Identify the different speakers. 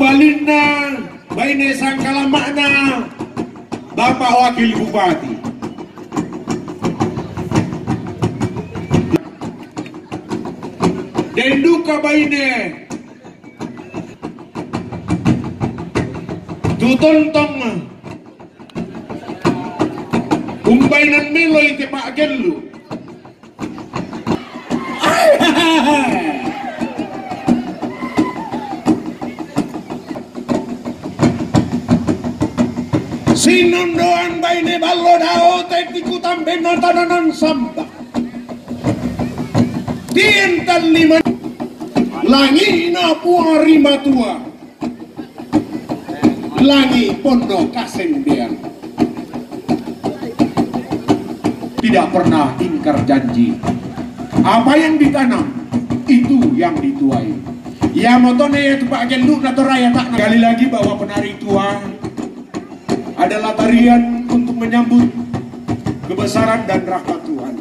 Speaker 1: balinna baine sangkala makna Bapak Wakil Bupati. Dan duka baine tutontong umbainan meloy ke Pak Gelu. Sinundoan baine ballo dao tetiku tambe notananan sampah. Tientan lima langi na puari matua. Langi pondok kasendean. Tidak pernah ingkar janji. Apa yang ditanam itu yang dituai. Ya motone itu Pak Gelu nato raya tak kali lagi bahwa penari tua adalah tarian untuk menyambut kebesaran dan rahmat Tuhan.